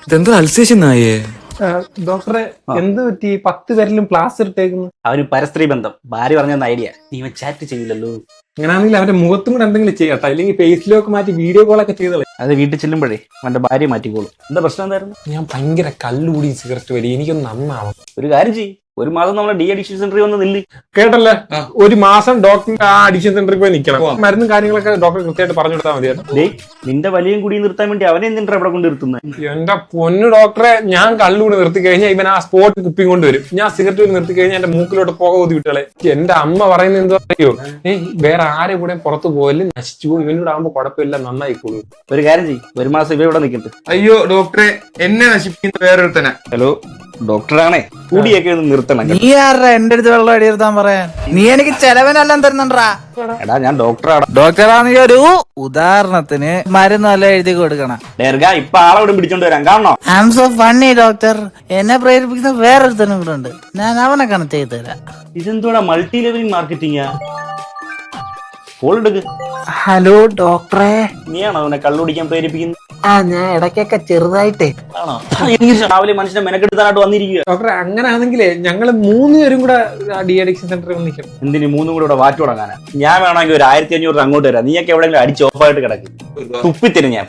ഇതെന്താ അൽസേഷൻ നായേ? ഡോക്ടറെ എന്ത് പറ്റി 10 പേരിലും പ്ലാസ്റ്റർ ഇട്ടേക്കുന്നു? അവന് പരസ്ത്രീ ബന്ധം. ഭാര്യ പറഞ്ഞ ഐഡിയ. നീ ചാറ്റ് ചെയ്യില്ലല്ലോ. അങ്ങനെയാണെങ്കിൽ അവന്റെ മുഖത്തും കൂടെ എന്തെങ്കിലും ചെയ്യട്ടെ, അല്ലെങ്കിൽ ഫേസിലൊക്കെ മാറ്റി വീഡിയോ കോളൊക്കെ ചെയ്തോളെ. അത് വീട്ടിൽ ചെല്ലുമ്പോഴേ അവന്റെ ഭാര്യ മാറ്റിക്കോളും. എന്താ പ്രശ്നം എന്തായിരുന്നു? ഞാൻ ഭയങ്കര കള്ളുകൂടി സിഗരറ്റ് വലി, എനിക്കൊന്ന് നന്നാവും. ഒരു കാര്യം ചെയ്യും, ഒരു മാസം നമ്മളെ ഡി അഡിക്ഷൻ സെന്ററിൽ വന്ന് നില്ല്. കേട്ടല്ലേ, ഒരു മാസം ഡോക്ടറിന്റെ ആ അഡിക്ഷൻ സെന്ററിൽ പോയി നിൽക്കണം. മരുന്നും കാര്യങ്ങളൊക്കെ ഡോക്ടർ കൃത്യമായിട്ട് പറഞ്ഞു കൊടുത്താൽ മതി. നിന്റെ വലിയും കൂടി നിർത്താൻ വേണ്ടി അവനെ എന്തിനാ ഇവിടെ കൊണ്ട് നിർത്തുന്നത്? എന്റെ പൊന്നു ഡോക്ടറെ, ഞാൻ കള്ളുകൂടി നിർത്തി കഴിഞ്ഞാൽ ഇവൻ ആ സ്പോട്ട് കുപ്പി കൊണ്ടുവരും. ഞാൻ സിഗരറ്റ് കൂടി നിർത്തി കഴിഞ്ഞാൽ എന്റെ മൂക്കിലോട്ട് പുക ഊതി വിട്ടളെ. എന്റെ അമ്മ പറയുന്നത് എന്താ അറിയോ, വേറെ ആരെ കൂടെ പുറത്തു പോയാലും നശിച്ചു പോകും, ഇവനോട് ആകുമ്പോ കുഴപ്പമില്ല, നന്നായിക്കോളൂ. ഒരു കാര്യം ചെയ്യും, ഒരു മാസം ഇവ ഇവിടെ നിൽക്കട്ടെ. അയ്യോ ഡോക്ടറെ, എന്നെ നശിപ്പിക്കുന്ന വേറൊരുത്തനെ. ഹലോ ഡോക്ടറാണേ, കൂടിയൊക്കെ ഒന്ന് നിർത്തണം. നീ ആരാ എന്റെ അടുത്ത് വെള്ളം അടിയിരുത്താൻ പറയാൻ? നീ എനിക്ക് ചെലവിനെല്ലാം തരുന്നുണ്ടാ. എടാ ഞാൻ ഡോക്ടറാണ്. ഡോക്ടറാണെങ്കിൽ ഒരു ഉദാഹരണത്തിന് മരുന്നെല്ലാം എഴുതി കൊടുക്കണം. ഇപ്പൊ ആളെ ഇവിടെ പിടിച്ചോണ്ട് വരാം, കാണണോ? I am so funny doctor. എന്നെ പ്രേരിപ്പിക്കുന്ന വേറൊരുത്തനും കൂടെ ഉണ്ട്, ഞാൻ അവനെ കണക്ട് ചെയ്ത് തരാം. ഇതെന്തോടാ മൾട്ടി ലെവലിംഗ് മാർക്കറ്റിംഗാ? ഫോൺ എടുക്ക്. ഹലോ ഡോക്ടറെ, നീയാണോ അവനെ കള്ളുടിക്കാൻ പ്രേരിപ്പിക്കുന്നത്? ഞാൻ ഇടയ്ക്കൊക്കെ ചെറുതായിട്ടേ. ആണോ? എനിക്ക് രാവിലെ മനുഷ്യനെ മെനക്കെടുത്താനായിട്ട് വന്നിരിക്കുക. ഡോക്ടറെ അങ്ങനെയാണെങ്കിലേ ഞങ്ങള് 3 പേരും കൂടെ ഡി അഡിക്ഷൻ സെന്ററിൽ നിൽക്കണം. എന്തിന് 3 കൂടെ ഇവിടെ വാറ്റ് തുടങ്ങാനാ? ഞാൻ വേണമെങ്കിൽ ഒരു 1500 അങ്ങോട്ട് വരാം. നീയൊക്കെ എവിടെയെങ്കിലും അടിച്ച് ഓഫായിട്ട് കിടക്കും, തുപ്പിത്തരും ഞാൻ.